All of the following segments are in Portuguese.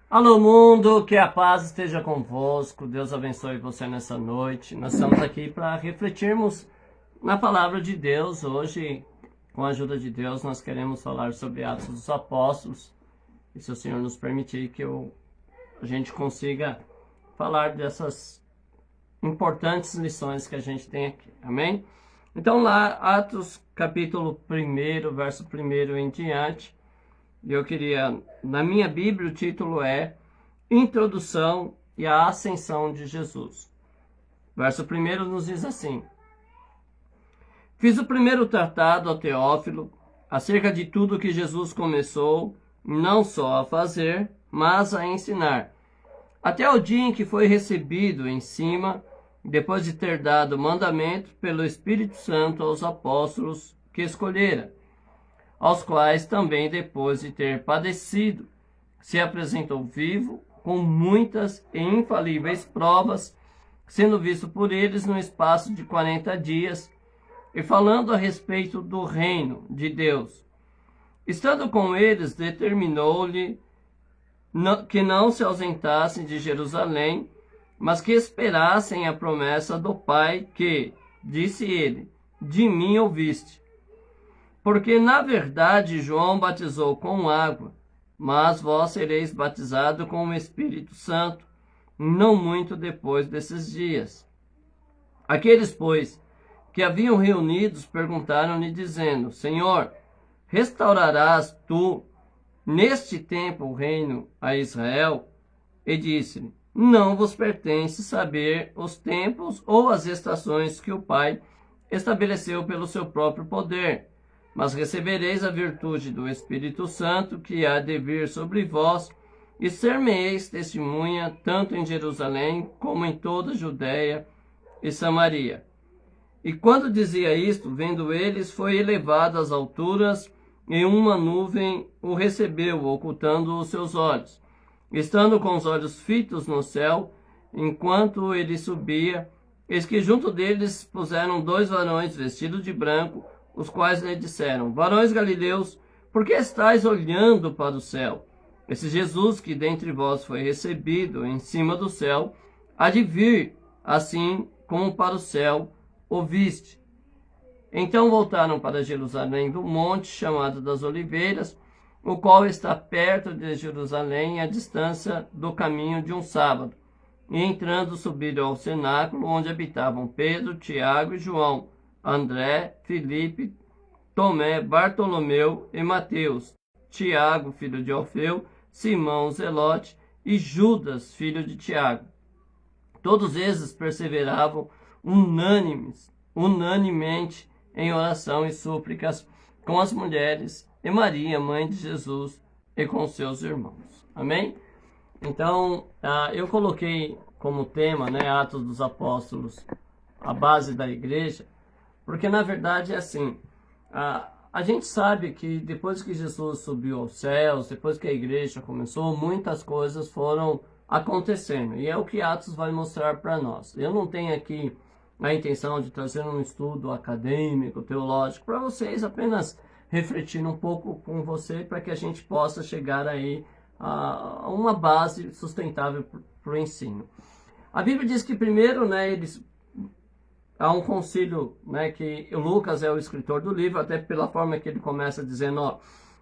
Alô mundo, que a paz esteja convosco, Deus abençoe você nessa noite. Nós estamos aqui para refletirmos na palavra de Deus. Hoje, com a ajuda de Deus, nós queremos falar sobre Atos dos Apóstolos. E se o Senhor nos permitir que a gente consiga falar dessas importantes lições que a gente tem aqui, amém? Então lá, Atos capítulo 1, verso 1 em diante, eu queria, na minha Bíblia, o título é Introdução e a Ascensão de Jesus. Verso 1 nos diz assim: Fiz o primeiro tratado ao Teófilo acerca de tudo que Jesus começou, não só a fazer, mas a ensinar, até o dia em que foi recebido em cima, depois de ter dado mandamento pelo Espírito Santo aos apóstolos que escolhera, aos quais também, depois de ter padecido, se apresentou vivo, com muitas e infalíveis provas, sendo visto por eles no espaço de 40 dias, e falando a respeito do reino de Deus. Estando com eles, determinou-lhe que não se ausentassem de Jerusalém, mas que esperassem a promessa do Pai que, disse ele, de mim ouviste. Porque, na verdade, João batizou com água, mas vós sereis batizados com o Espírito Santo, não muito depois desses dias. Aqueles, pois, que haviam reunidos, perguntaram-lhe, dizendo, Senhor, restaurarás tu, neste tempo, o reino a Israel? E disse-lhe, não vos pertence saber os tempos ou as estações que o Pai estabeleceu pelo seu próprio poder, mas recebereis a virtude do Espírito Santo, que há de vir sobre vós, e ser-me-eis testemunha, tanto em Jerusalém, como em toda a Judéia e Samaria. E quando dizia isto, vendo eles, foi elevado às alturas, e uma nuvem o recebeu, ocultando os seus olhos. Estando com os olhos fitos no céu, enquanto ele subia, eis que junto deles puseram 2 varões vestidos de branco, os quais lhe disseram, varões galileus, por que estáis olhando para o céu? Esse Jesus que dentre vós foi recebido em cima do céu, há de vir, assim como para o céu o viste. Então voltaram para Jerusalém do monte, chamado das Oliveiras, o qual está perto de Jerusalém, à distância do caminho de um sábado. E entrando, subiram ao cenáculo, onde habitavam Pedro, Tiago e João, André, Filipe, Tomé, Bartolomeu e Mateus, Tiago, filho de Alfeu, Simão, Zelote e Judas, filho de Tiago. Todos esses perseveravam unanemente em oração e súplicas com as mulheres e Maria, mãe de Jesus, e com seus irmãos. Amém? Então, eu coloquei como tema, Atos dos Apóstolos, a base da igreja, porque na verdade é assim, a gente sabe que depois que Jesus subiu aos céus, depois que a igreja começou, muitas coisas foram acontecendo, e é o que Atos vai mostrar para nós. Eu não tenho aqui a intenção de trazer um estudo acadêmico, teológico, para vocês apenas refletir um pouco com você, para que a gente possa chegar aí a uma base sustentável para o ensino. A Bíblia diz que primeiro, eles há um concílio, que o Lucas é o escritor do livro, até pela forma que ele começa dizendo,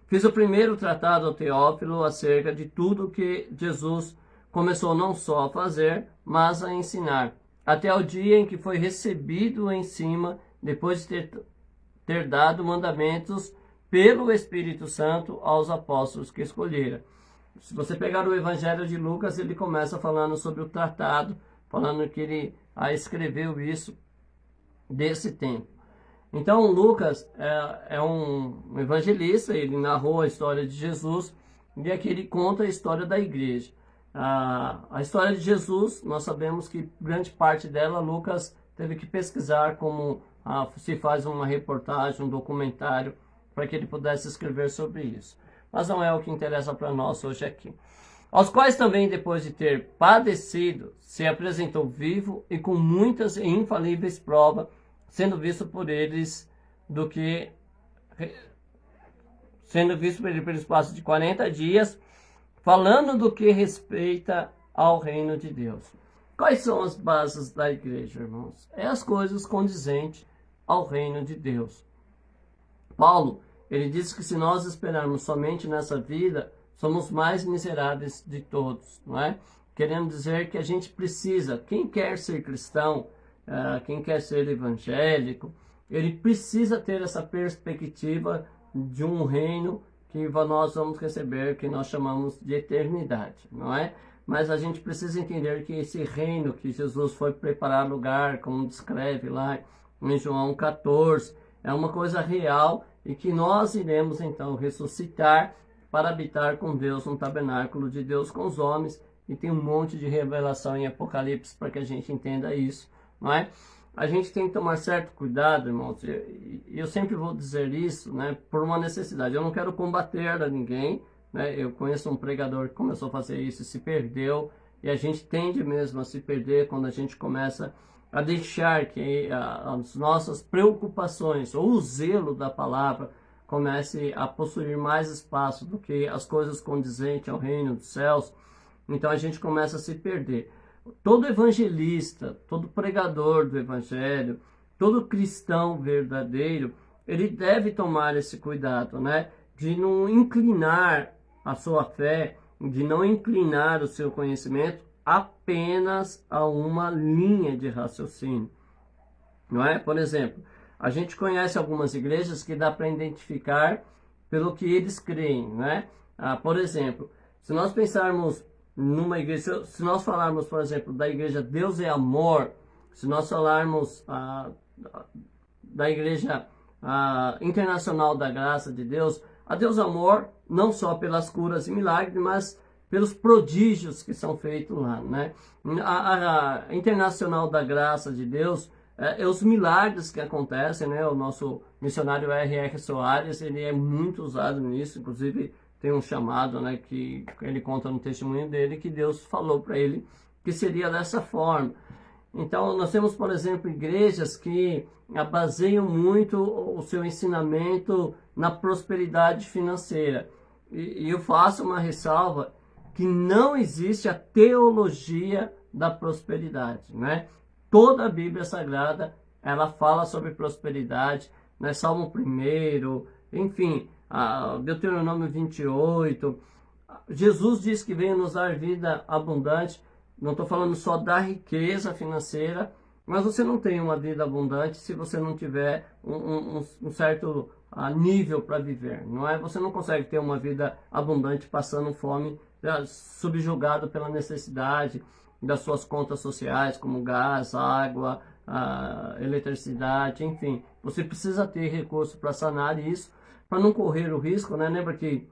fiz o primeiro tratado ao Teófilo acerca de tudo que Jesus começou não só a fazer, mas a ensinar, até o dia em que foi recebido em cima, depois de ter dado mandamentos pelo Espírito Santo aos apóstolos que escolhera. Se você pegar o Evangelho de Lucas, ele começa falando sobre o tratado, falando que ele escreveu isso desse tempo. Então Lucas é um evangelista, ele narrou a história de Jesus, e aqui ele conta a história da igreja. A história de Jesus, nós sabemos que grande parte dela Lucas teve que pesquisar como se faz uma reportagem, um documentário, para que ele pudesse escrever sobre isso. Mas não é o que interessa para nós hoje aqui. Aos quais também, depois de ter padecido, se apresentou vivo e com muitas e infalíveis provas, sendo visto por eles pelo espaço de 40 dias, falando do que respeita ao reino de Deus. Quais são as bases da igreja, irmãos? É as coisas condizentes ao reino de Deus. Paulo, ele diz que se nós esperarmos somente nessa vida, somos mais miseráveis de todos, não é? Querendo dizer que a gente precisa, quem quer ser cristão, quem quer ser evangélico, ele precisa ter essa perspectiva de um reino que nós vamos receber, que nós chamamos de eternidade, não é? Mas a gente precisa entender que esse reino que Jesus foi preparar lugar, como descreve lá em João 14, é uma coisa real e que nós iremos então ressuscitar para habitar com Deus no tabernáculo de Deus com os homens. E tem um monte de revelação em Apocalipse para que a gente entenda isso, não é? A gente tem que tomar certo cuidado, irmãos. Eu sempre vou dizer isso, né, por uma necessidade. Eu não quero combater a ninguém, né? Eu conheço um pregador que começou a fazer isso e se perdeu. E a gente tende mesmo a se perder quando a gente começa a deixar que as nossas preocupações ou o zelo da palavra comece a possuir mais espaço do que as coisas condizentes ao reino dos céus. Então a gente começa a se perder. Todo evangelista, todo pregador do evangelho, todo cristão verdadeiro, ele deve tomar esse cuidado, né? De não inclinar a sua fé, de não inclinar o seu conhecimento apenas a uma linha de raciocínio, não é? Por exemplo, a gente conhece algumas igrejas que dá para identificar pelo que eles creem, né? Por exemplo, se nós pensarmos numa igreja, se nós falarmos, por exemplo, da igreja Deus é Amor, se nós falarmos da igreja Internacional da Graça de Deus, a Deus é Amor, não só pelas curas e milagres, mas pelos prodígios que são feitos lá, né? A Internacional da Graça de Deus, os milagres que acontecem, né? O nosso missionário R.R. Soares, ele é muito usado nisso, inclusive tem um chamado, né, que ele conta no testemunho dele, que Deus falou para ele que seria dessa forma. Então, nós temos, por exemplo, igrejas que baseiam muito o seu ensinamento na prosperidade financeira. E eu faço uma ressalva que não existe a teologia da prosperidade, né? Toda a Bíblia Sagrada, ela fala sobre prosperidade, né? Salmo 1, enfim, Deuteronômio 28. Jesus diz que veio nos dar vida abundante. Não estou falando só da riqueza financeira, mas você não tem uma vida abundante se você não tiver um certo nível para viver, não é? Você não consegue ter uma vida abundante passando fome, subjugado pela necessidade das suas contas sociais, como gás, água, eletricidade, enfim. Você precisa ter recurso para sanar isso, para não correr o risco, né? Lembra que,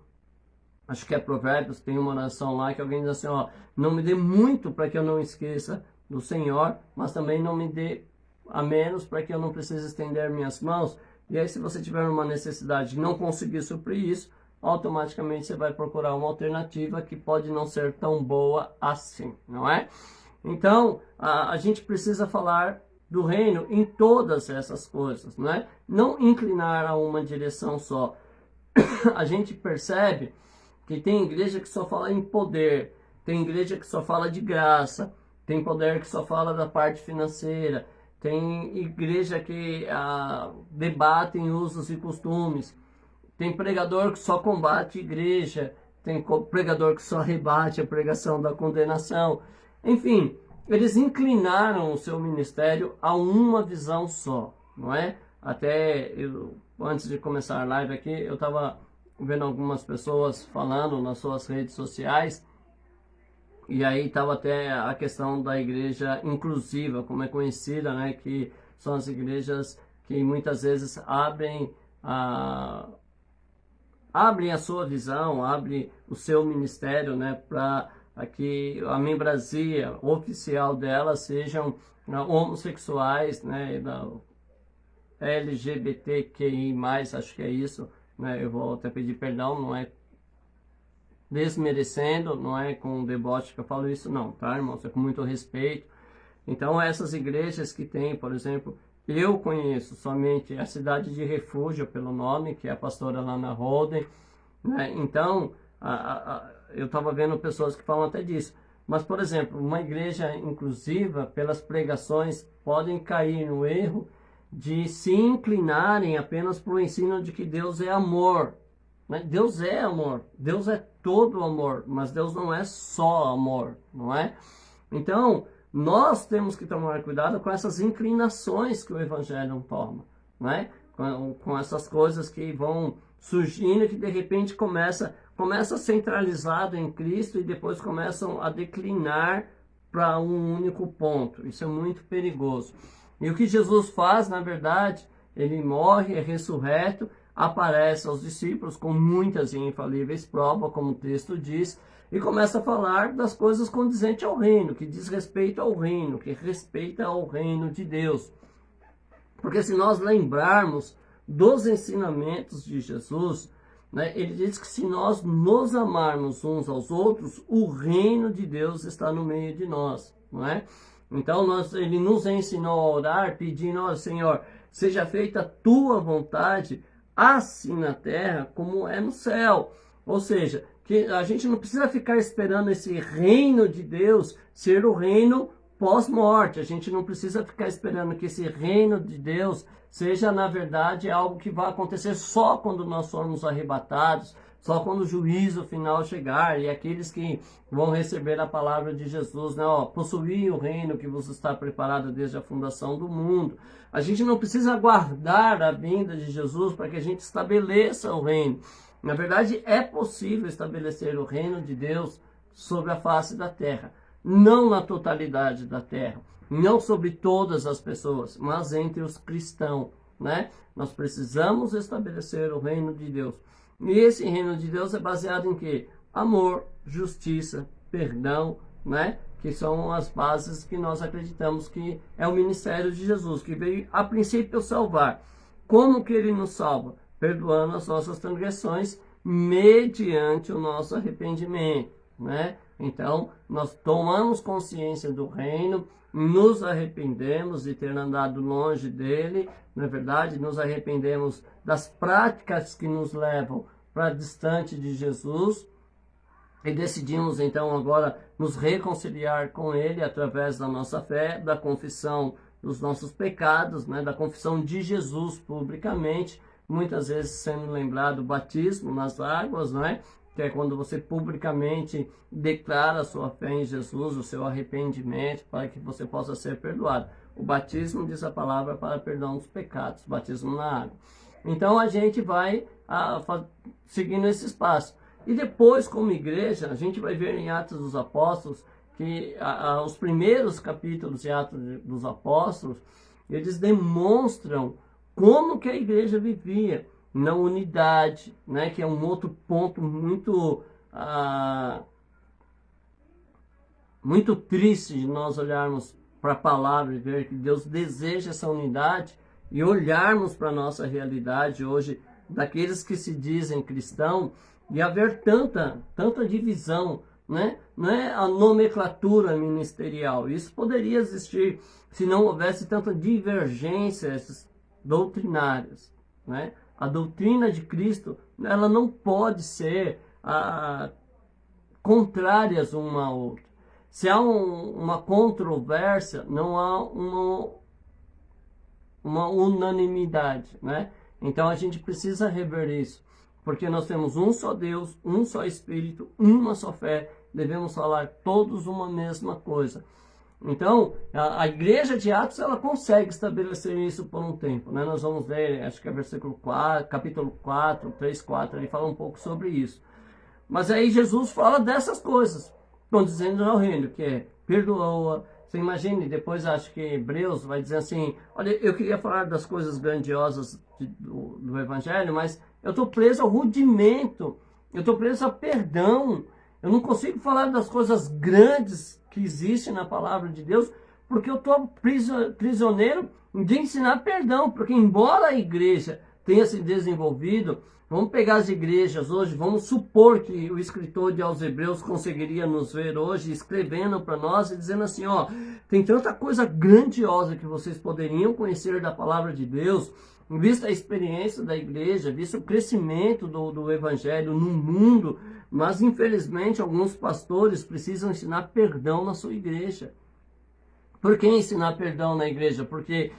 acho que é Provérbios, tem uma oração lá que alguém diz assim, ó, não me dê muito para que eu não esqueça do Senhor, mas também não me dê a menos para que eu não precise estender minhas mãos. E aí, se você tiver uma necessidade de não conseguir suprir isso, automaticamente você vai procurar uma alternativa que pode não ser tão boa assim, não é? Então, a gente precisa falar do reino em todas essas coisas, não é? Não inclinar a uma direção só. A gente percebe que tem igreja que só fala em poder, tem igreja que só fala de graça, tem poder que só fala da parte financeira, tem igreja que debate em usos e costumes, tem pregador que só combate igreja, tem pregador que só rebate a pregação da condenação. Enfim, eles inclinaram o seu ministério a uma visão só, não é? Até antes de começar a live aqui, eu estava vendo algumas pessoas falando nas suas redes sociais, e aí estava até a questão da igreja inclusiva, como é conhecida, né? Que são as igrejas que muitas vezes abrem a sua visão, abrem o seu ministério, né? Para que a membresia oficial delas sejam homossexuais, né? Da LGBTQI+, acho que é isso, né? Eu vou até pedir perdão, não é desmerecendo, não é com deboche que eu falo isso, não, tá, irmãos? É com muito respeito. Então, essas igrejas que tem, por exemplo, eu conheço somente a Cidade de Refúgio, pelo nome, que é a pastora Lana Holden, né? Então, eu estava vendo pessoas que falam até disso. Mas, por exemplo, uma igreja inclusiva, pelas pregações, podem cair no erro de se inclinarem apenas para o ensino de que Deus é amor. Né? Deus é amor, Deus é todo amor, mas Deus não é só amor, não é? Então, nós temos que tomar cuidado com essas inclinações que o Evangelho toma, né? Com essas coisas que vão surgindo, que de repente começa centralizado em Cristo e depois começam a declinar para um único ponto. Isso é muito perigoso. E o que Jesus faz, na verdade, ele morre, é ressurreto, aparece aos discípulos com muitas e infalíveis provas, como o texto diz, e começa a falar das coisas condizentes ao reino, que diz respeito ao reino, que respeita ao reino de Deus. Porque se nós lembrarmos dos ensinamentos de Jesus, né, ele diz que se nós nos amarmos uns aos outros, o reino de Deus está no meio de nós, não é? Então ele nos ensinou a orar pedindo ao Senhor, seja feita a tua vontade, assim na terra como é no céu. Ou seja, que a gente não precisa ficar esperando esse reino de Deus ser o reino pós-morte. A gente não precisa ficar esperando que esse reino de Deus seja, na verdade, algo que vai acontecer só quando nós formos arrebatados, só quando o juízo final chegar, e aqueles que vão receber a palavra de Jesus, né? Ó, possuir o reino que vos está preparado desde a fundação do mundo. A gente não precisa aguardar a vinda de Jesus para que a gente estabeleça o reino. Na verdade, é possível estabelecer o reino de Deus sobre a face da terra. Não na totalidade da terra, não sobre todas as pessoas, mas entre os cristãos, né? Nós precisamos estabelecer o reino de Deus. E esse reino de Deus é baseado em quê? Amor, justiça, perdão, né? Que são as bases que nós acreditamos que é o ministério de Jesus, que veio a princípio salvar. Como que ele nos salva? Perdoando as nossas transgressões mediante o nosso arrependimento, né? Então, nós tomamos consciência do reino, nos arrependemos de ter andado longe dele, na verdade, nos arrependemos das práticas que nos levam para distante de Jesus e decidimos então agora nos reconciliar com ele através da nossa fé, da confissão dos nossos pecados, né, da confissão de Jesus publicamente, muitas vezes sendo lembrado o batismo nas águas, né? Que é quando você publicamente declara a sua fé em Jesus, o seu arrependimento, para que você possa ser perdoado. O batismo, diz a palavra, para perdão dos pecados, batismo na água. Então a gente vai seguindo esse espaço. E depois, como igreja, a gente vai ver em Atos dos Apóstolos, que os primeiros capítulos de Atos dos Apóstolos, eles demonstram como que a igreja vivia na unidade, né, que é um outro ponto muito triste de nós olharmos para a palavra e ver que Deus deseja essa unidade e olharmos para a nossa realidade hoje, daqueles que se dizem cristãos, e haver tanta divisão, né? Não é a nomenclatura ministerial. Isso poderia existir se não houvesse tanta divergências doutrinárias, né? A doutrina de Cristo, ela não pode ser contrárias uma à outra. Se há uma controvérsia, não há uma unanimidade, né? Então a gente precisa rever isso, porque nós temos um só Deus, um só Espírito, uma só fé, devemos falar todos uma mesma coisa. Então, a igreja de Atos, ela consegue estabelecer isso por um tempo, né? Nós vamos ler, acho que é versículo 4, capítulo 4, 3, 4, ele fala um pouco sobre isso. Mas aí Jesus fala dessas coisas, condizendo ao reino, que é perdoa. Você imagine, depois acho que Hebreus vai dizer assim, olha, eu queria falar das coisas grandiosas do Evangelho, mas eu estou preso ao rudimento, eu estou preso a perdão, eu não consigo falar das coisas grandes que existem na palavra de Deus, porque eu estou prisioneiro de ensinar perdão, porque embora a igreja tenha se desenvolvido, vamos pegar as igrejas hoje, vamos supor que o escritor de aos Hebreus conseguiria nos ver hoje, escrevendo para nós e dizendo assim, ó, tem tanta coisa grandiosa que vocês poderiam conhecer da palavra de Deus, vista a experiência da igreja, visto o crescimento do evangelho no mundo, Mas, infelizmente, alguns pastores precisam ensinar perdão na sua igreja. Por que ensinar perdão na igreja? Porque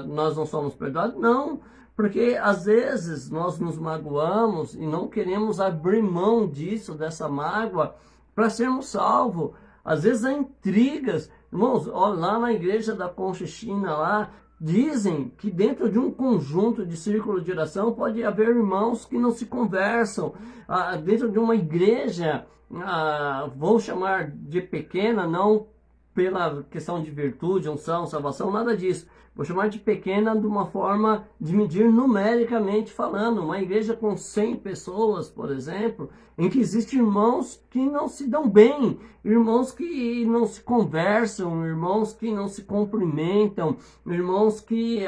nós não somos perdoados? Não, porque às vezes nós nos magoamos e não queremos abrir mão disso, dessa mágoa, para sermos salvos. Às vezes há intrigas. Irmãos, olha, lá na igreja da Conchichina, lá, dizem que dentro de um conjunto de círculo de oração pode haver irmãos que não se conversam. Dentro de uma igreja, vou chamar de pequena, não pela questão de virtude, unção, salvação, nada disso. Vou chamar de pequena de uma forma de medir numericamente falando. Uma igreja com 100 pessoas, por exemplo, em que existem irmãos que não se dão bem, irmãos que não se conversam, irmãos que não se cumprimentam, irmãos que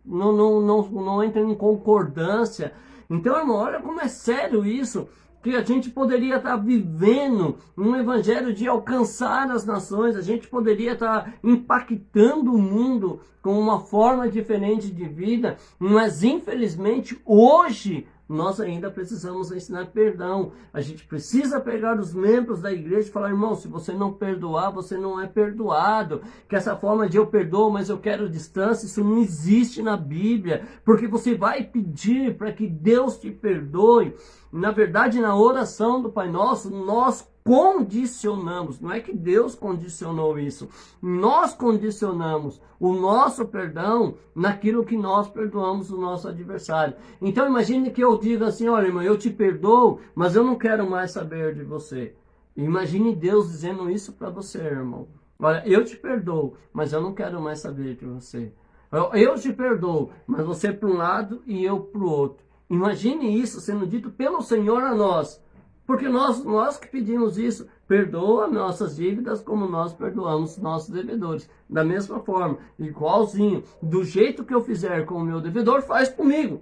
não entram em concordância. Então, irmão, olha como é sério isso. Que a gente poderia estar vivendo um evangelho de alcançar as nações, a gente poderia estar impactando o mundo com uma forma diferente de vida, mas infelizmente hoje nós ainda precisamos ensinar perdão. A gente precisa pegar os membros da igreja e falar, irmão, se você não perdoar, você não é perdoado. Que essa forma de eu perdoo, mas eu quero distância, isso não existe na Bíblia. Porque você vai pedir para que Deus te perdoe. Na verdade, na oração do Pai Nosso, nós condicionamos, não é que Deus condicionou isso, nós condicionamos o nosso perdão naquilo que nós perdoamos o nosso adversário. Então imagine que eu diga assim, olha irmão, eu te perdoo, mas eu não quero mais saber de você. Imagine Deus dizendo isso para você, irmão. Olha, eu te perdoo, mas eu não quero mais saber de você. Eu te perdoo, mas você para um lado e eu para o outro. Imagine isso sendo dito pelo Senhor a nós. Porque nós que pedimos isso, perdoa nossas dívidas como nós perdoamos nossos devedores. Da mesma forma, igualzinho, do jeito que eu fizer com o meu devedor, faz comigo.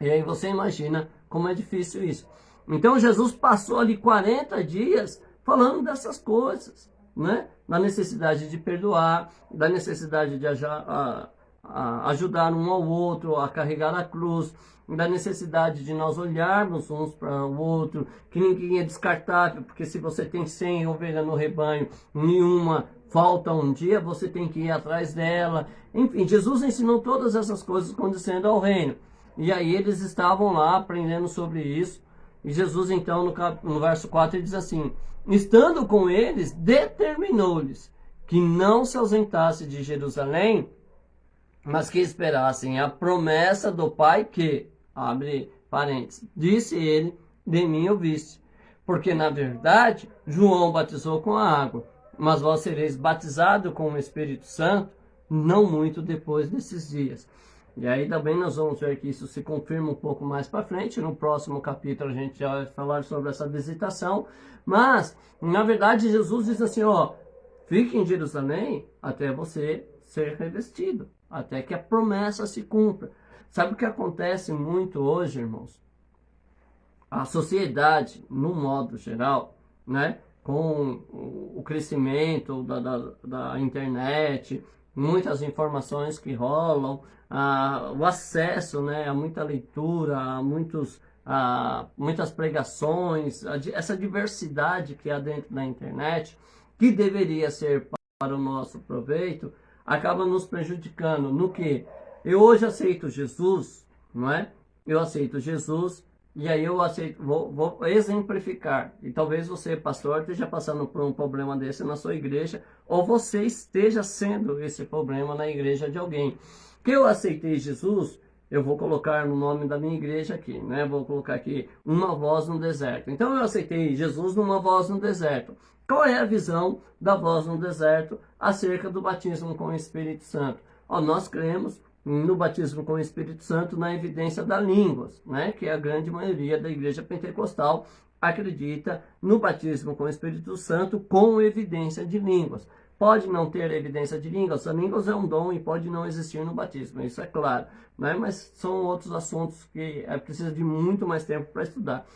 E aí você imagina como é difícil isso. Então Jesus passou ali 40 dias falando dessas coisas, né? Da necessidade de perdoar, da necessidade de ajudar um ao outro a carregar a cruz, da necessidade de nós olharmos uns para o outro, que ninguém é descartável, porque se você tem 100 ovelhas no rebanho, nenhuma falta um dia, você tem que ir atrás dela. Enfim, Jesus ensinou todas essas coisas condizendo ao reino. E aí eles estavam lá aprendendo sobre isso. E Jesus então no verso 4 ele diz assim, estando com eles, determinou-lhes que não se ausentasse de Jerusalém, mas que esperassem a promessa do Pai que, abre parênteses, disse ele, de mim ouviste. Porque, na verdade, João batizou com a água, mas vós sereis batizados com o Espírito Santo, não muito depois desses dias. E aí também nós vamos ver que isso se confirma um pouco mais para frente. No próximo capítulo a gente já vai falar sobre essa visitação. Mas, na verdade, Jesus diz assim, ó, fique em Jerusalém até você ser revestido, até que a promessa se cumpra. Sabe o que acontece muito hoje, irmãos? A sociedade, no modo geral, né, com o crescimento da internet, muitas informações que rolam, o acesso, né, a muita leitura, a muitas pregações, essa diversidade que há dentro da internet, que deveria ser para o nosso proveito, acaba nos prejudicando no que eu hoje aceito Jesus, não é? Eu aceito Jesus e aí eu aceito, vou exemplificar. E talvez você, pastor, esteja passando por um problema desse na sua igreja, ou você esteja sendo esse problema na igreja de alguém. Que eu aceitei Jesus, eu vou colocar no nome da minha igreja aqui, né? Vou colocar aqui uma voz no deserto. Então eu aceitei Jesus numa voz no deserto. Qual é a visão da voz no deserto acerca do batismo com o Espírito Santo? Nós cremos no batismo com o Espírito Santo na evidência das línguas, né? Que a grande maioria da igreja pentecostal acredita no batismo com o Espírito Santo com evidência de línguas. Pode não ter evidência de línguas, a línguas é um dom e pode não existir no batismo, isso é claro, né? Mas são outros assuntos que precisa de muito mais tempo para estudar.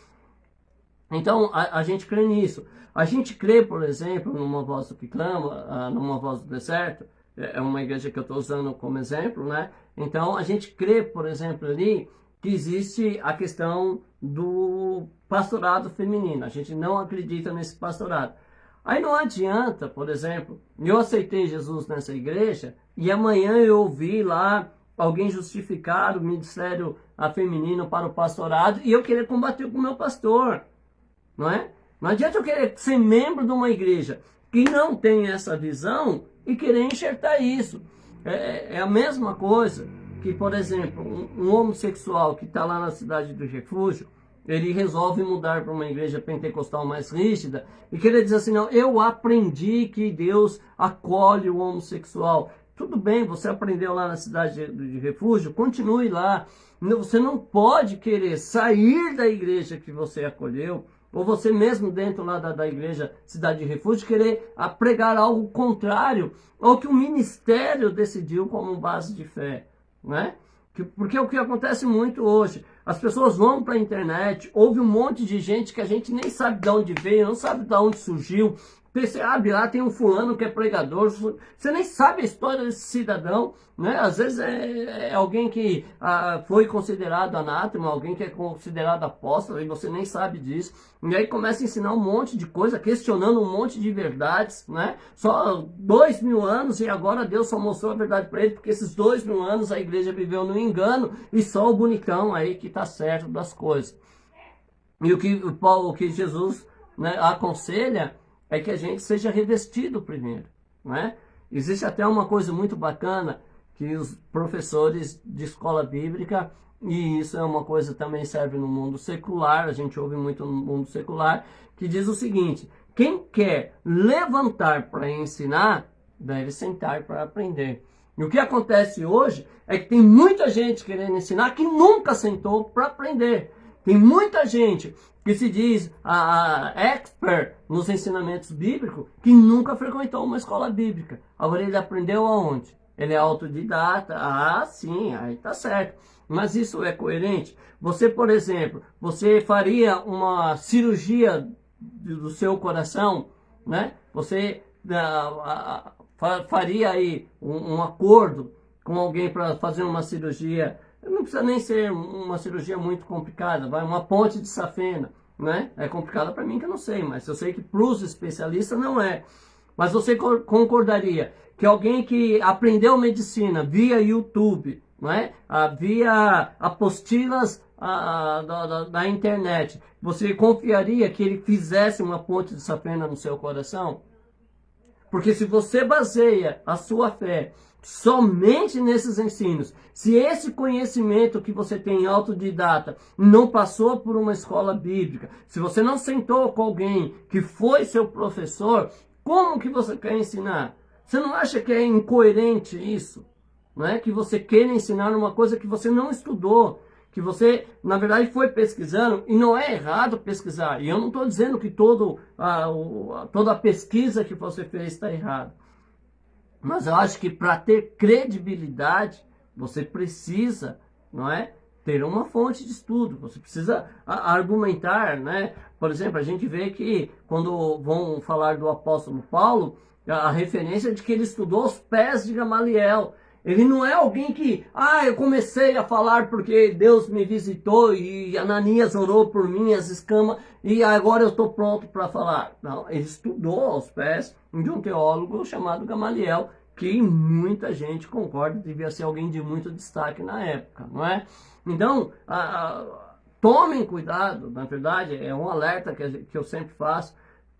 Então, a gente crê nisso. A gente crê, por exemplo, numa voz do que clama, numa voz do deserto, é uma igreja que eu estou usando como exemplo, né? Então, a gente crê, por exemplo, ali, que existe a questão do pastorado feminino. A gente não acredita nesse pastorado. Aí não adianta, por exemplo, eu aceitei Jesus nessa igreja e amanhã eu ouvi lá alguém justificar o ministério feminino para o pastorado e eu querer combater com o meu pastor, não é? Não adianta eu querer ser membro de uma igreja que não tem essa visão e querer enxertar isso. É a mesma coisa que, por exemplo, um homossexual que está lá na cidade do refúgio, ele resolve mudar para uma igreja pentecostal mais rígida e querer dizer assim, não, eu aprendi que Deus acolhe o homossexual. Tudo bem, você aprendeu lá na cidade de refúgio, continue lá. Você não pode querer sair da igreja que você acolheu, ou você mesmo dentro lá da igreja cidade de refúgio, querer pregar algo contrário ao que o ministério decidiu como base de fé, né? Porque é o que acontece muito hoje. As pessoas vão para a internet, ouve um monte de gente que a gente nem sabe de onde veio, não sabe de onde surgiu. Você abre lá, tem um fulano que é pregador, você nem sabe a história desse cidadão, né? Às vezes é alguém que foi considerado anátema, alguém que é considerado apóstolo, e você nem sabe disso. E aí começa a ensinar um monte de coisa, questionando um monte de verdades, né? Só 2000 anos e agora Deus só mostrou a verdade para ele, porque esses 2000 anos a igreja viveu no engano e só o bonitão aí que está certo das coisas. E o que Jesus, né, aconselha é que a gente seja revestido primeiro, né? Existe até uma coisa muito bacana que os professores de escola bíblica, e isso é uma coisa que também serve no mundo secular, a gente ouve muito no mundo secular, que diz o seguinte: quem quer levantar para ensinar, deve sentar para aprender. E o que acontece hoje é que tem muita gente querendo ensinar que nunca sentou para aprender. Tem muita gente que se diz expert nos ensinamentos bíblicos que nunca frequentou uma escola bíblica. Agora ele aprendeu aonde? Ele é autodidata. Ah, sim, aí tá certo. Mas isso é coerente? Você, por exemplo, você faria uma cirurgia do seu coração, né? Você faria aí um acordo com alguém para fazer uma cirurgia. Não precisa nem ser uma cirurgia muito complicada, vai uma ponte de safena, né? É complicada para mim que eu não sei, mas eu sei que para os especialistas não é. Mas você concordaria que alguém que aprendeu medicina via YouTube, não é? Via apostilas da internet, você confiaria que ele fizesse uma ponte de safena no seu coração? Porque se você baseia a sua fé somente nesses ensinos, se esse conhecimento que você tem autodidata não passou por uma escola bíblica, se você não sentou com alguém que foi seu professor, como que você quer ensinar? Você não acha que é incoerente isso? Não é? Que você queira ensinar uma coisa que você não estudou, que você, na verdade, foi pesquisando, e não é errado pesquisar. E eu não estou dizendo que toda a pesquisa que você fez está errada. Mas eu acho que para ter credibilidade, você precisa, não é, ter uma fonte de estudo. Você precisa argumentar, né? Por exemplo, a gente vê que quando vão falar do apóstolo Paulo, a referência de que ele estudou os pés de Gamaliel. Ele não é alguém que, eu comecei a falar porque Deus me visitou e Ananias orou por mim, as escamas, e agora eu estou pronto para falar. Não, ele estudou aos pés de um teólogo chamado Gamaliel, que muita gente concorda que devia ser alguém de muito destaque na época, não é? Então, tomem cuidado, na verdade, é um alerta que eu sempre faço.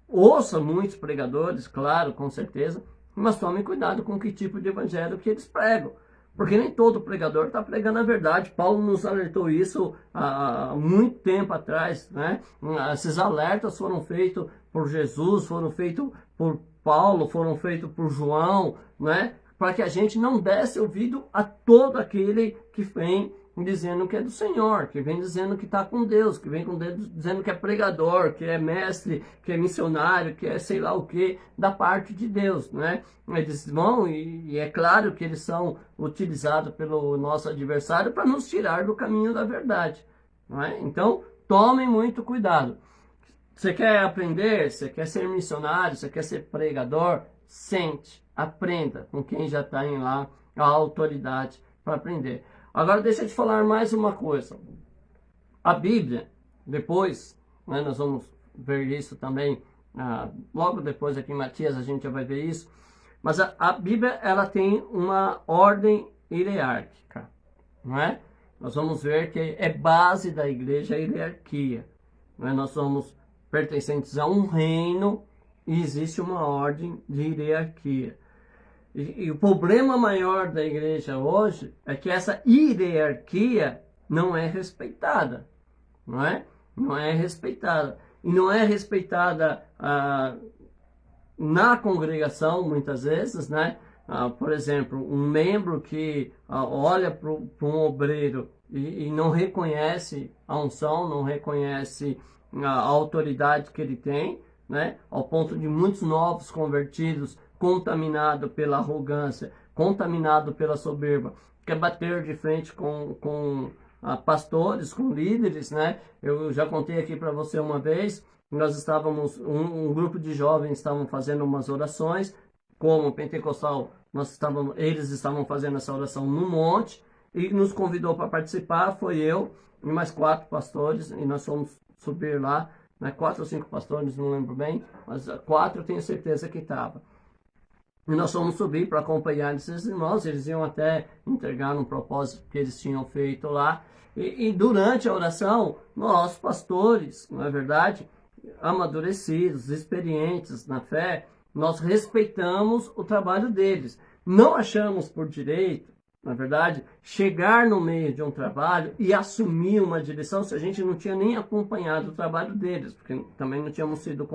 Ouça muitos pregadores, claro, com certeza, mas tomem cuidado com que tipo de evangelho que eles pregam. Porque nem todo pregador está pregando a verdade. Paulo nos alertou isso há muito tempo atrás, né? Esses alertas foram feitos por Jesus, foram feitos por Paulo, foram feitos por João, né? Para que a gente não desse ouvido a todo aquele que vem dizendo que é do Senhor, que vem dizendo que está com Deus, que vem com Deus dizendo que é pregador, que é mestre, que é missionário, que é sei lá o que, da parte de Deus, né? Eles vão, e é claro que eles são utilizados pelo nosso adversário para nos tirar do caminho da verdade, não é? Então, tomem muito cuidado. Você quer aprender, você quer ser missionário, você quer ser pregador, sente, aprenda com quem já está em lá a autoridade para aprender. Agora deixa eu te falar mais uma coisa. A Bíblia, depois, né, nós vamos ver isso também, logo depois aqui em Matias a gente já vai ver isso, mas a Bíblia ela tem uma ordem hierárquica, não é? Nós vamos ver que é base da igreja a hierarquia, não é? Nós somos pertencentes a um reino e existe uma ordem de hierarquia. E o problema maior da igreja hoje é que essa hierarquia não é respeitada, não é? Não é respeitada. E não é respeitada na congregação, muitas vezes, né? Por exemplo, um membro que olha para um obreiro e não reconhece a unção, não reconhece a autoridade que ele tem, né? Ao ponto de muitos novos convertidos, contaminado pela arrogância, contaminado pela soberba, quer bater de frente com pastores, com líderes, né? Eu já contei aqui para você uma vez, nós estávamos, um grupo de jovens estavam fazendo umas orações, como pentecostal, eles estavam fazendo essa oração no monte, e nos convidou para participar, foi eu e mais 4 pastores, e nós fomos subir lá, né? 4 ou 5 pastores, não lembro bem, mas 4 eu tenho certeza que estava. E nós fomos subir para acompanhar esses irmãos, eles iam até entregar um propósito que eles tinham feito lá. E durante a oração, nós pastores, não é verdade, amadurecidos, experientes na fé, nós respeitamos o trabalho deles. Não achamos por direito, na verdade, chegar no meio de um trabalho e assumir uma direção se a gente não tinha nem acompanhado o trabalho deles, porque também não tínhamos sido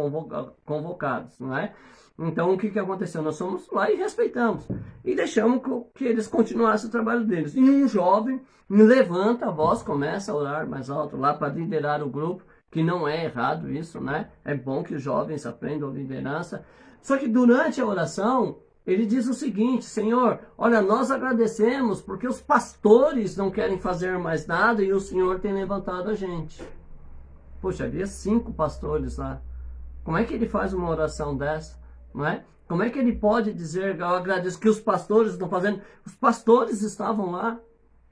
convocados, não é? Então, o que aconteceu? Nós fomos lá e respeitamos. E deixamos que eles continuassem o trabalho deles. E um jovem levanta a voz, começa a orar mais alto lá para liderar o grupo, que não é errado isso, né? É bom que os jovens aprendam liderança. Só que durante a oração, ele diz o seguinte: Senhor, olha, nós agradecemos porque os pastores não querem fazer mais nada e o Senhor tem levantado a gente. Poxa, havia 5 pastores lá. Como é que ele faz uma oração dessa? Não é? Como é que ele pode dizer, eu agradeço que os pastores estão fazendo? Os pastores estavam lá.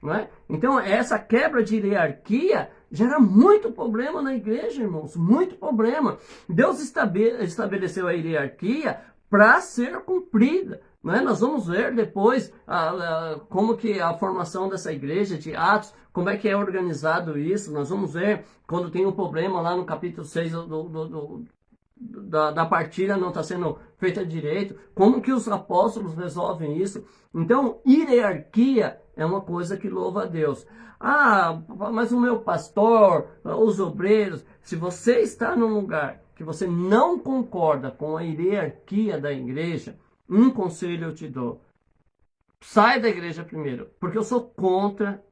Não é? Então, essa quebra de hierarquia gera muito problema na igreja, irmãos. Muito problema. Deus estabeleceu a hierarquia para ser cumprida. Não é? Nós vamos ver depois como que a formação dessa igreja de Atos, como é que é organizado isso. Nós vamos ver quando tem um problema lá no capítulo 6 da partilha não está sendo feita direito, como que os apóstolos resolvem isso. Então, hierarquia é uma coisa que louva a Deus. Mas o meu pastor, os obreiros, se você está num lugar que você não concorda com a hierarquia da igreja, um conselho eu te dou: sai da igreja primeiro, porque eu sou contra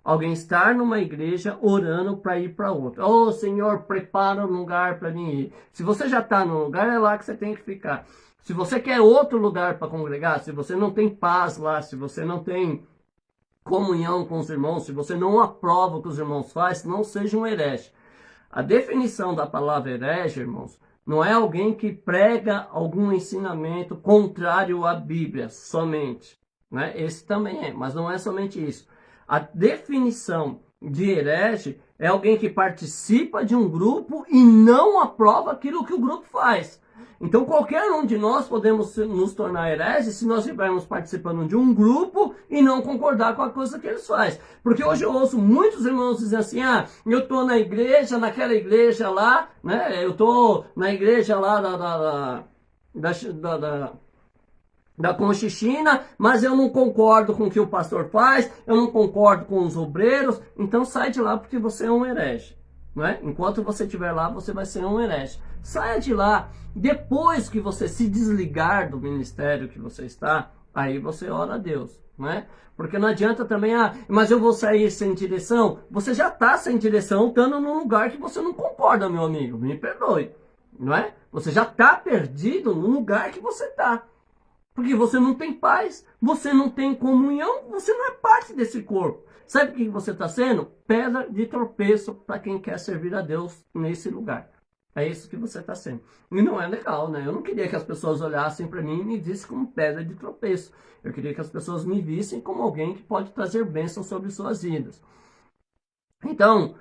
alguém estar numa igreja orando para ir para outra. Oh, Senhor, prepara um lugar para mim ir. Se você já está no lugar, é lá que você tem que ficar. Se você quer outro lugar para congregar, se você não tem paz lá, se você não tem comunhão com os irmãos, se você não aprova o que os irmãos fazem, não seja um herege. A definição da palavra herege, irmãos, não é alguém que prega algum ensinamento contrário à Bíblia somente, né? Esse também é, mas não é somente isso. A definição de herege é alguém que participa de um grupo e não aprova aquilo que o grupo faz. Então, qualquer um de nós podemos nos tornar herege se nós estivermos participando de um grupo e não concordar com a coisa que eles fazem. Porque hoje eu ouço muitos irmãos dizendo assim: eu estou na igreja, naquela igreja lá, né? Eu estou na igreja lá da Conchichina, mas eu não concordo com o que o pastor faz, eu não concordo com os obreiros, então sai de lá porque você é um herege. Não é? Enquanto você estiver lá, você vai ser um herege. Saia de lá. Depois que você se desligar do ministério que você está, aí você ora a Deus. Não é? Porque não adianta também, mas eu vou sair sem direção. Você já está sem direção, estando num lugar que você não concorda, meu amigo. Me perdoe. Não é? Você já está perdido no lugar que você está. Porque você não tem paz, você não tem comunhão, você não é parte desse corpo. Sabe o que você está sendo? Pedra de tropeço para quem quer servir a Deus nesse lugar. É isso que você está sendo. E não é legal, né? Eu não queria que as pessoas olhassem para mim e me vissem como pedra de tropeço. Eu queria que as pessoas me vissem como alguém que pode trazer bênção sobre suas vidas. Então,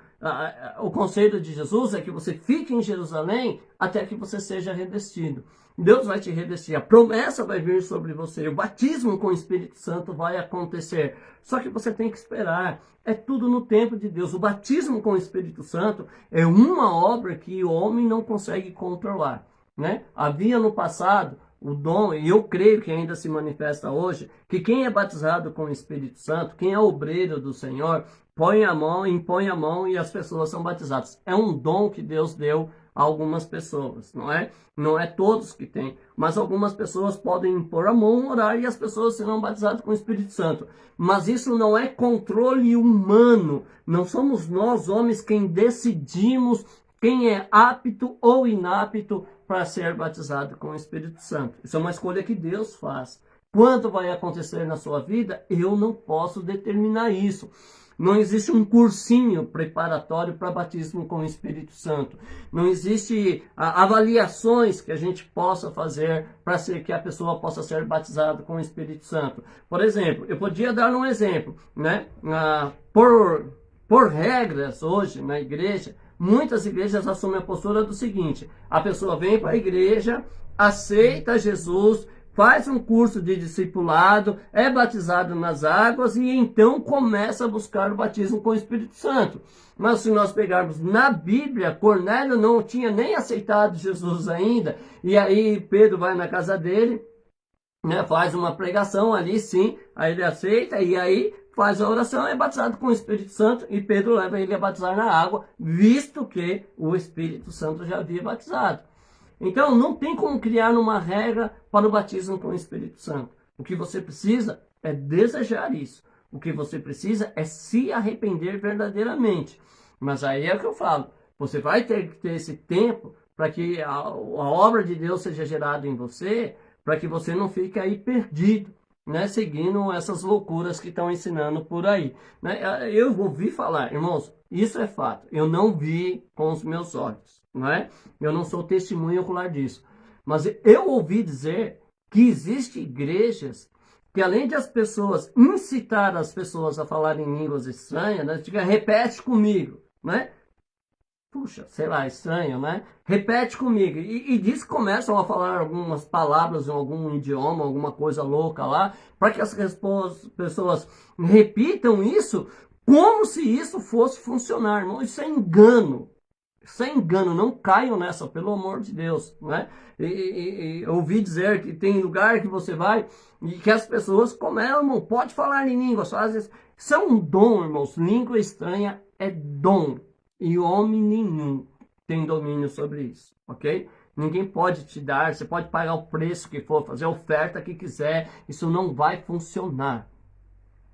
o conselho de Jesus é que você fique em Jerusalém até que você seja revestido. Deus vai te revestir, a promessa vai vir sobre você, o batismo com o Espírito Santo vai acontecer. Só que você tem que esperar, é tudo no tempo de Deus. O batismo com o Espírito Santo é uma obra que o homem não consegue controlar, né? Havia no passado o dom, e eu creio que ainda se manifesta hoje, que quem é batizado com o Espírito Santo, quem é obreiro do Senhor, impõe a mão e as pessoas são batizadas. É um dom que Deus deu a algumas pessoas, não é? Não é todos que têm, mas algumas pessoas podem impor a mão, orar e as pessoas serão batizadas com o Espírito Santo. Mas isso não é controle humano. Não somos nós, homens, quem decidimos quem é apto ou inapto para ser batizado com o Espírito Santo. Isso é uma escolha que Deus faz. Quando vai acontecer na sua vida, eu não posso determinar isso. Não existe um cursinho preparatório para batismo com o Espírito Santo. Não existe avaliações que a gente possa fazer para que a pessoa possa ser batizada com o Espírito Santo. Por exemplo, eu podia dar um exemplo, né? Por regras hoje na igreja, muitas igrejas assumem a postura do seguinte: a pessoa vem para a igreja, aceita Jesus, faz um curso de discipulado, é batizado nas águas e então começa a buscar o batismo com o Espírito Santo. Mas se nós pegarmos na Bíblia, Cornélio não tinha nem aceitado Jesus ainda, e aí Pedro vai na casa dele, né, faz uma pregação ali, sim, aí ele aceita, e aí faz a oração, é batizado com o Espírito Santo, e Pedro leva ele a batizar na água, visto que o Espírito Santo já havia batizado. Então, não tem como criar uma regra para o batismo com o Espírito Santo. O que você precisa é desejar isso. O que você precisa é se arrepender verdadeiramente. Mas aí é o que eu falo. Você vai ter que ter esse tempo para que a obra de Deus seja gerada em você, para que você não fique aí perdido, né, seguindo essas loucuras que estão ensinando por aí. Né? Eu ouvi falar, irmãos, isso é fato. Eu não vi com os meus olhos. Não é? Eu não sou testemunha ocular disso. Mas eu ouvi dizer que existem igrejas que, além de as pessoas incitar as pessoas a falarem línguas estranhas, né? Diga, repete comigo, né? Puxa, sei lá, estranho, né? Repete comigo. E diz que começam a falar algumas palavras em algum idioma, alguma coisa louca lá, para que as pessoas repitam isso como se isso fosse funcionar. Irmão, isso é engano. Sem engano, não caiam nessa, pelo amor de Deus, né? E ouvi dizer que tem lugar que você vai e que as pessoas comemam, pode falar em línguas, isso é um dom, irmãos. Língua estranha é dom e homem nenhum tem domínio sobre isso, ok? Ninguém pode te dar, você pode pagar o preço que for, fazer a oferta que quiser, isso não vai funcionar.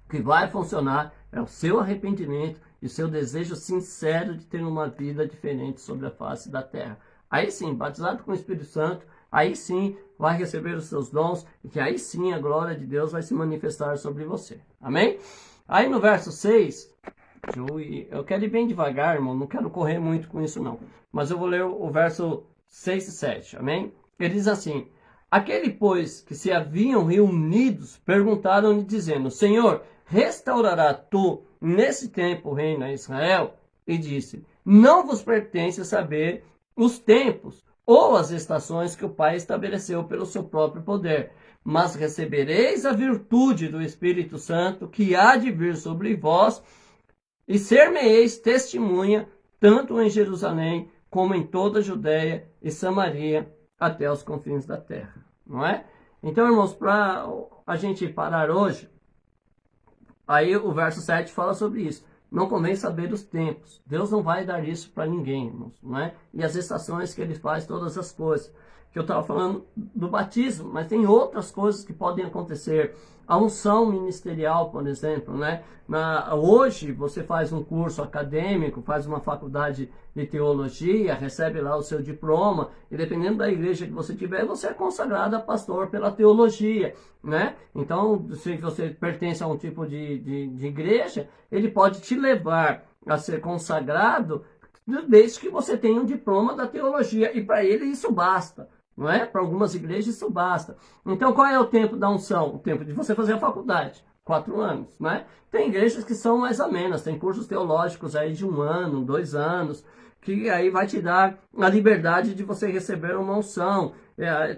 O que vai funcionar é o seu arrependimento e o seu desejo sincero de ter uma vida diferente sobre a face da terra. Aí sim, batizado com o Espírito Santo, aí sim vai receber os seus dons e que aí sim a glória de Deus vai se manifestar sobre você. Amém? Aí no verso 6, eu quero ir bem devagar, irmão, não quero correr muito com isso não, mas eu vou ler o verso 6 e 7, amém? Ele diz assim: aquele, pois, que se haviam reunidos, perguntaram-lhe, dizendo: Senhor, restaurará tu nesse tempo o reino a Israel? E disse: não vos pertence saber os tempos ou as estações que o Pai estabeleceu pelo seu próprio poder, mas recebereis a virtude do Espírito Santo que há de vir sobre vós, e ser-me-eis testemunha tanto em Jerusalém como em toda a Judéia e Samaria até os confins da terra. Não é? Então, irmãos, para a gente parar hoje, aí o verso 7 fala sobre isso. Não convém saber os tempos. Deus não vai dar isso para ninguém, irmãos, não é? E as estações que ele faz, todas as coisas. Que eu estava falando do batismo, mas tem outras coisas que podem acontecer. A unção ministerial, por exemplo, né? Hoje você faz um curso acadêmico, faz uma faculdade de teologia, recebe lá o seu diploma, e dependendo da igreja que você tiver, você é consagrado a pastor pela teologia, né? Então, se você pertence a um tipo de igreja, ele pode te levar a ser consagrado desde que você tenha um diploma da teologia, e para ele isso basta, não é? Para algumas igrejas isso basta. Então qual é o tempo da unção? O tempo de você fazer a faculdade, 4 anos, né? Tem igrejas que são mais amenas, tem cursos teológicos aí de 1 ano, 2 anos, que aí vai te dar a liberdade de você receber uma unção.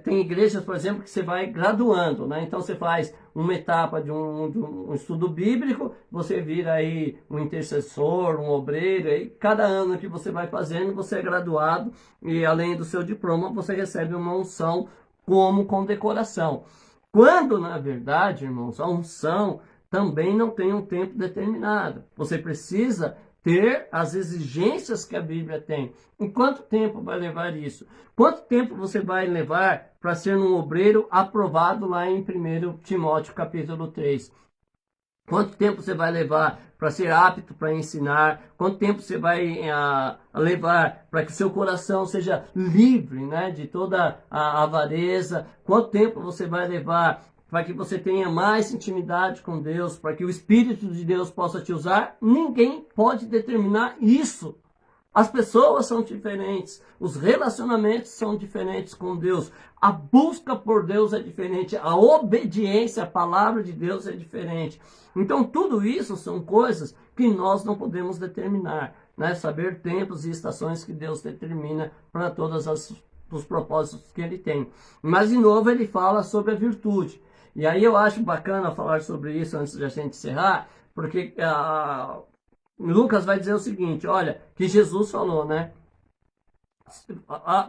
Tem igrejas, por exemplo, que você vai graduando, né? Então você faz uma etapa de um estudo bíblico, você vira aí um intercessor, um obreiro, e cada ano que você vai fazendo, você é graduado, e além do seu diploma, você recebe uma unção como condecoração. Quando, na verdade, irmãos, a unção também não tem um tempo determinado. Você precisa ter as exigências que a Bíblia tem. Em quanto tempo vai levar isso? Quanto tempo você vai levar para ser um obreiro aprovado lá em 1 Timóteo capítulo 3? Quanto tempo você vai levar para ser apto para ensinar? Quanto tempo você vai levar para que seu coração seja livre, né, de toda a avareza? Quanto tempo você vai levar para que você tenha mais intimidade com Deus, para que o Espírito de Deus possa te usar? Ninguém pode determinar isso. As pessoas são diferentes, os relacionamentos são diferentes com Deus, a busca por Deus é diferente, a obediência à palavra de Deus é diferente. Então tudo isso são coisas que nós não podemos determinar, né? Saber tempos e estações que Deus determina para todos os propósitos que Ele tem. Mas de novo ele fala sobre a virtude. E aí eu acho bacana falar sobre isso antes de a gente encerrar, porque Lucas vai dizer o seguinte, olha, que Jesus falou, né?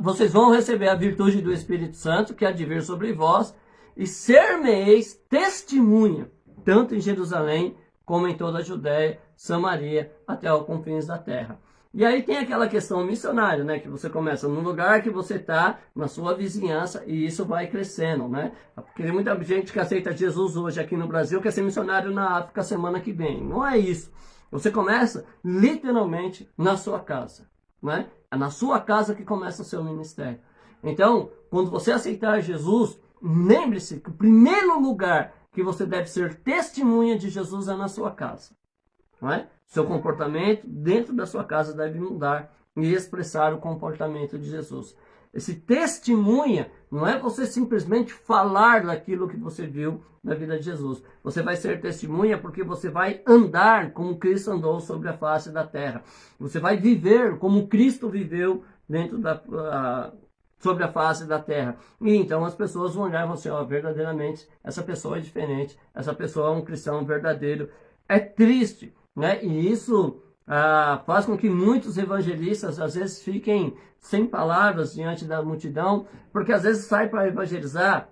Vocês vão receber a virtude do Espírito Santo, que há de vir sobre vós, e ser-me-eis testemunha, tanto em Jerusalém, como em toda a Judéia, Samaria, até os confins da terra. E aí tem aquela questão missionária, né? Que você começa no lugar que você está, na sua vizinhança, e isso vai crescendo, né? Porque tem muita gente que aceita Jesus hoje aqui no Brasil, quer ser missionário na África semana que vem. Não é isso. Você começa literalmente na sua casa, né? É na sua casa que começa o seu ministério. Então, quando você aceitar Jesus, lembre-se que o primeiro lugar que você deve ser testemunha de Jesus é na sua casa, não é? Seu comportamento dentro da sua casa deve mudar e expressar o comportamento de Jesus. Esse testemunha não é você simplesmente falar daquilo que você viu na vida de Jesus. Você vai ser testemunha porque você vai andar como Cristo andou sobre a face da terra. Você vai viver como Cristo viveu dentro sobre a face da terra. E então as pessoas vão olhar e vão dizer, verdadeiramente, essa pessoa é diferente, essa pessoa é um cristão verdadeiro. É triste, né? E isso faz com que muitos evangelistas às vezes fiquem sem palavras diante da multidão, porque às vezes sai para evangelizar.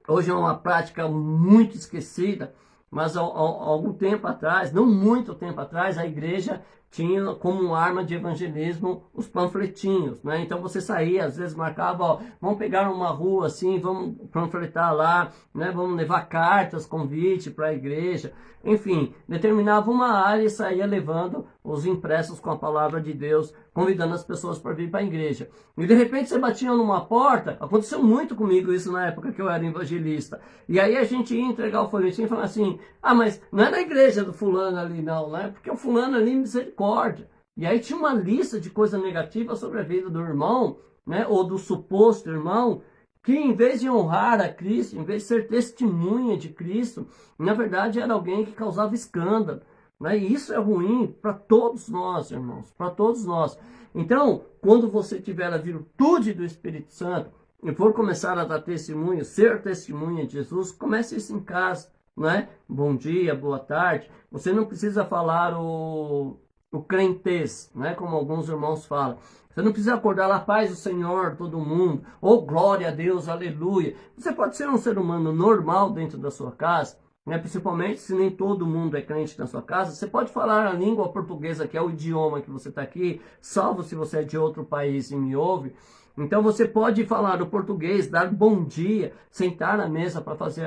Hoje é uma prática muito esquecida, mas há algum tempo atrás, não muito tempo atrás, a igreja tinha como arma de evangelismo os panfletinhos, né? Então você saía, às vezes marcava, vamos pegar uma rua assim, vamos panfletar lá, né? Vamos levar cartas, convite para a igreja, enfim, determinava uma área e saía levando os impressos com a palavra de Deus, convidando as pessoas para vir para a igreja. E de repente você batia numa porta, aconteceu muito comigo isso na época que eu era evangelista, e aí a gente ia entregar o folhetim e falava assim, mas não é na igreja do fulano ali não, né? Porque o fulano ali misericórdia. E aí tinha uma lista de coisas negativas sobre a vida do irmão, né? Ou do suposto irmão, que em vez de honrar a Cristo, em vez de ser testemunha de Cristo, na verdade era alguém que causava escândalo, né? E isso é ruim para todos nós, irmãos, para todos nós. Então, quando você tiver a virtude do Espírito Santo e for começar a dar testemunho, ser testemunha de Jesus, comece isso em casa, né? Bom dia, boa tarde. Você não precisa falar o crentez, né? Como alguns irmãos falam. Você não precisa acordar lá, paz do Senhor, todo mundo, ou glória a Deus, aleluia. Você pode ser um ser humano normal dentro da sua casa, né? Principalmente se nem todo mundo é crente na sua casa. Você pode falar a língua portuguesa, que é o idioma que você está aqui, salvo se você é de outro país e me ouve. Então você pode falar o português, dar bom dia, sentar na mesa para fazer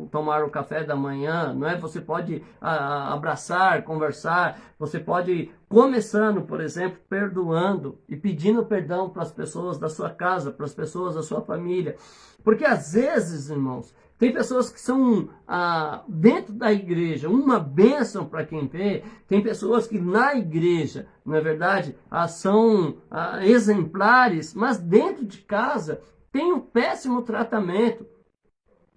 tomar o café da manhã, não é? Você pode abraçar, conversar, você pode Começando, por exemplo, perdoando e pedindo perdão para as pessoas da sua casa, para as pessoas da sua família. Porque às vezes, irmãos, tem pessoas que são dentro da igreja uma bênção para quem vê. Tem pessoas que na igreja, não é verdade, são exemplares, mas dentro de casa tem um péssimo tratamento.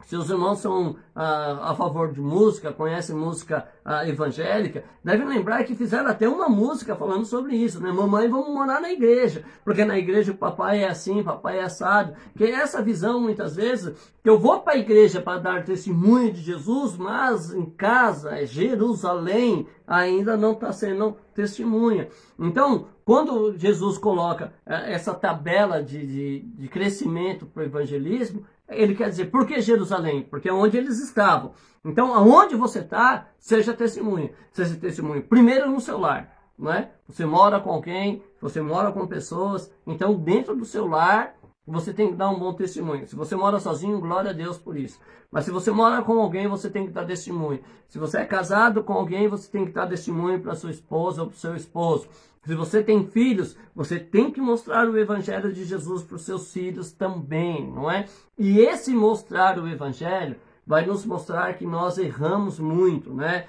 Seus irmãos são a favor de música, conhecem música evangélica, devem lembrar que fizeram até uma música falando sobre isso, né? Mamãe, vamos morar na igreja, porque na igreja o papai é assim, papai é assado. Que é essa visão, muitas vezes, que eu vou para a igreja para dar testemunho de Jesus, mas em casa, Jerusalém, ainda não está sendo testemunha. Então, quando Jesus coloca essa tabela de crescimento para o evangelismo, ele quer dizer, por que Jerusalém? Porque é onde eles estavam. Então, aonde você está, seja testemunha. Seja testemunha primeiro no seu lar, não é? Você mora com alguém, você mora com pessoas, então dentro do seu lar, você tem que dar um bom testemunho. Se você mora sozinho, glória a Deus por isso. Mas se você mora com alguém, você tem que dar testemunho. Se você é casado com alguém, você tem que dar testemunho para sua esposa ou para o seu esposo. Se você tem filhos, você tem que mostrar o evangelho de Jesus para os seus filhos também, não é? E esse mostrar o evangelho vai nos mostrar que nós erramos muito, né?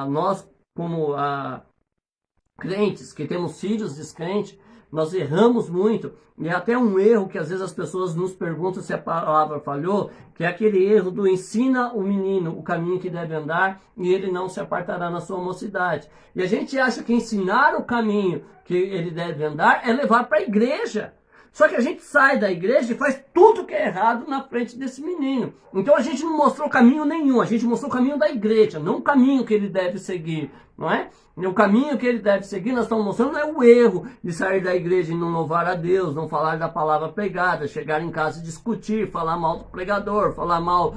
Nós, como crentes, que temos filhos descrentes, nós erramos muito. E é até um erro que às vezes as pessoas nos perguntam se a palavra falhou, que é aquele erro do ensina o menino o caminho que deve andar e ele não se apartará na sua mocidade. E a gente acha que ensinar o caminho que ele deve andar é levar para a igreja. Só que a gente sai da igreja e faz tudo que é errado na frente desse menino. Então a gente não mostrou caminho nenhum, a gente mostrou o caminho da igreja, não o caminho que ele deve seguir, não é? E o caminho que ele deve seguir, nós estamos mostrando, não é o erro de sair da igreja e não louvar a Deus, não falar da palavra pregada, chegar em casa e discutir, falar mal do pregador, falar mal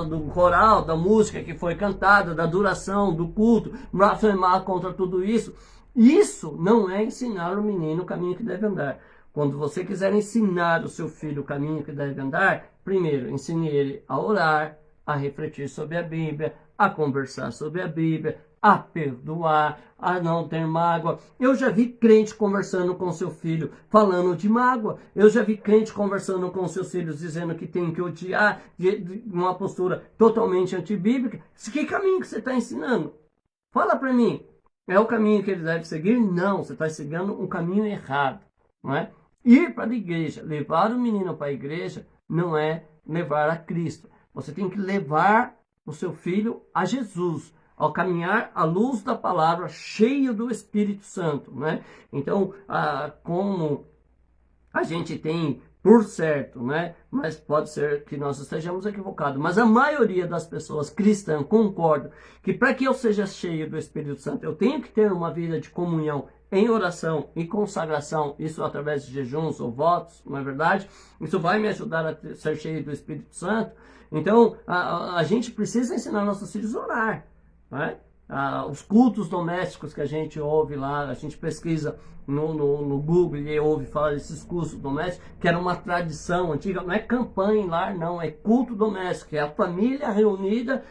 do coral, da música que foi cantada, da duração, do culto, blasfemar contra tudo isso. Isso não é ensinar o menino o caminho que deve andar. Quando você quiser ensinar o seu filho o caminho que deve andar, primeiro, ensine ele a orar, a refletir sobre a Bíblia, a conversar sobre a Bíblia, a perdoar, a não ter mágoa. Eu já vi crente conversando com seu filho, falando de mágoa. Eu já vi crente conversando com seus filhos, dizendo que tem que odiar, de uma postura totalmente antibíblica. Que caminho que você está ensinando? Fala para mim. É o caminho que ele deve seguir? Não, você está seguindo um caminho errado, não é? Ir para a igreja, levar o menino para a igreja, não é levar a Cristo. Você tem que levar o seu filho a Jesus, ao caminhar à luz da palavra, cheio do Espírito Santo, né? Então, como a gente tem por certo, né? Mas pode ser que nós estejamos equivocados. Mas a maioria das pessoas cristãs concordam que para que eu seja cheio do Espírito Santo, eu tenho que ter uma vida de comunhão em oração e consagração, isso através de jejuns ou votos, não é verdade? Isso vai me ajudar a ser cheio do Espírito Santo. Então, a gente precisa ensinar nossos filhos a orar, né? Os cultos domésticos que a gente ouve lá, a gente pesquisa no Google e ouve falar desses cultos domésticos, que era uma tradição antiga, não é campanha em lar, não, é culto doméstico, é a família reunida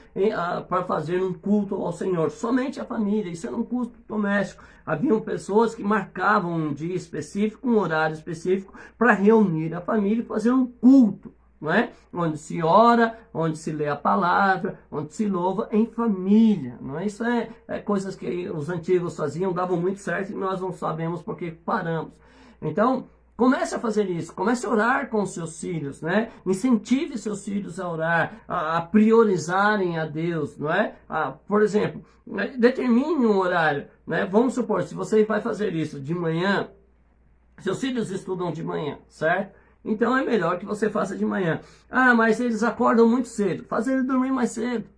para fazer um culto ao Senhor, somente a família, isso era um culto doméstico. Haviam pessoas que marcavam um dia específico, um horário específico, para reunir a família e fazer um culto, não é? Onde se ora, onde se lê a palavra, onde se louva em família, não é? Isso é coisas que os antigos faziam, davam muito certo e nós não sabemos por que paramos. Então, comece a fazer isso, comece a orar com os seus filhos, né? Incentive seus filhos a orar, a priorizarem a Deus, não é? Por exemplo, determine um horário, né? Vamos supor, se você vai fazer isso de manhã, seus filhos estudam de manhã, certo? Então é melhor que você faça de manhã. Mas eles acordam muito cedo. Faz ele dormir mais cedo.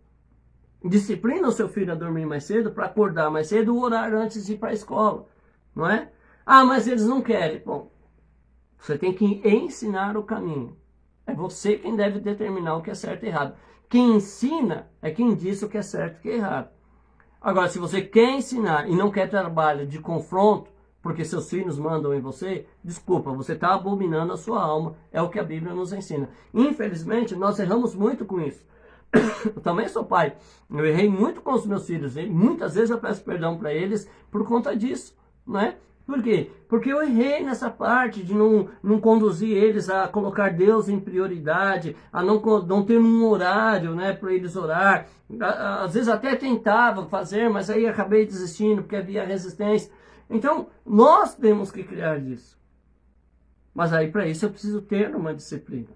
Disciplina o seu filho a dormir mais cedo para acordar mais cedo ou orar antes de ir para a escola. Não é? Mas eles não querem. Bom, você tem que ensinar o caminho. É você quem deve determinar o que é certo e errado. Quem ensina é quem diz o que é certo e o que é errado. Agora, se você quer ensinar e não quer trabalho de confronto, porque seus filhos mandam em você, desculpa, você está abominando a sua alma, é o que a Bíblia nos ensina. Infelizmente, nós erramos muito com isso. Eu também sou pai, eu errei muito com os meus filhos, e muitas vezes eu peço perdão para eles por conta disso. não é? Por quê? Porque eu errei nessa parte de não conduzir eles a colocar Deus em prioridade, a não ter um horário, né, para eles orar. Às vezes até tentava fazer, mas aí acabei desistindo porque havia resistência. Então, nós temos que criar isso. Mas aí para isso eu preciso ter uma disciplina,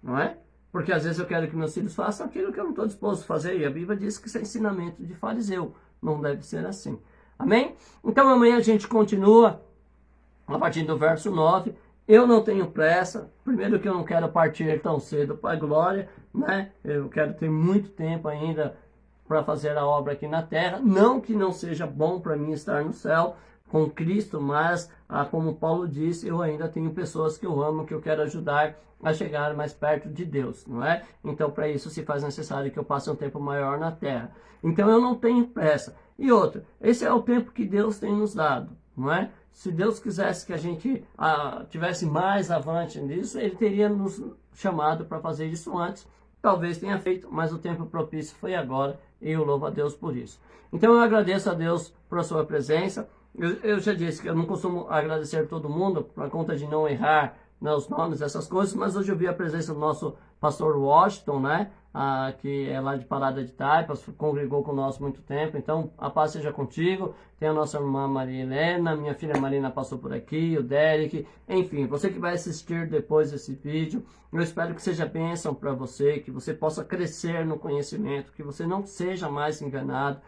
não é? Porque às vezes eu quero que meus filhos façam aquilo que eu não estou disposto a fazer. E a Bíblia diz que isso é ensinamento de fariseu. Não deve ser assim. Amém? Então amanhã a gente continua a partir do verso 9. Eu não tenho pressa. Primeiro que eu não quero partir tão cedo para a glória, né? Eu quero ter muito tempo ainda para fazer a obra aqui na terra. Não que não seja bom para mim estar no céu com Cristo, mas como Paulo disse, eu ainda tenho pessoas que eu amo, que eu quero ajudar a chegar mais perto de Deus, não é? Então para isso se faz necessário que eu passe um tempo maior na terra. Então eu não tenho pressa. E outra, esse é o tempo que Deus tem nos dado, não é? Se Deus quisesse que a gente tivesse mais avante nisso, Ele teria nos chamado para fazer isso antes. Talvez tenha feito, mas o tempo propício foi agora e eu louvo a Deus por isso. Então eu agradeço a Deus por sua presença. Eu já disse que eu não costumo agradecer todo mundo, por conta de não errar os nomes, essas coisas, mas hoje eu vi a presença do nosso pastor Washington, né? Que é lá de Parada de Taipas, congregou conosco muito tempo. Então, a paz seja contigo. Tem a nossa irmã Maria Helena, minha filha Marina passou por aqui, o Derek. Enfim, você que vai assistir depois desse vídeo, eu espero que seja bênção para você, que você possa crescer no conhecimento, que você não seja mais enganado.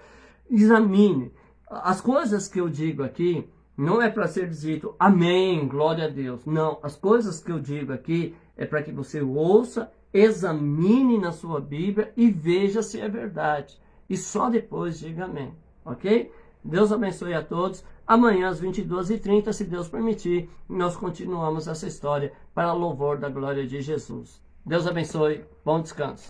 Examine. As coisas que eu digo aqui não é para ser dito amém, glória a Deus. Não, as coisas que eu digo aqui é para que você ouça, examine na sua Bíblia e veja se é verdade. E só depois diga amém, ok? Deus abençoe a todos. Amanhã às 22h30, se Deus permitir, nós continuamos essa história para louvor da glória de Jesus. Deus abençoe, bom descanso.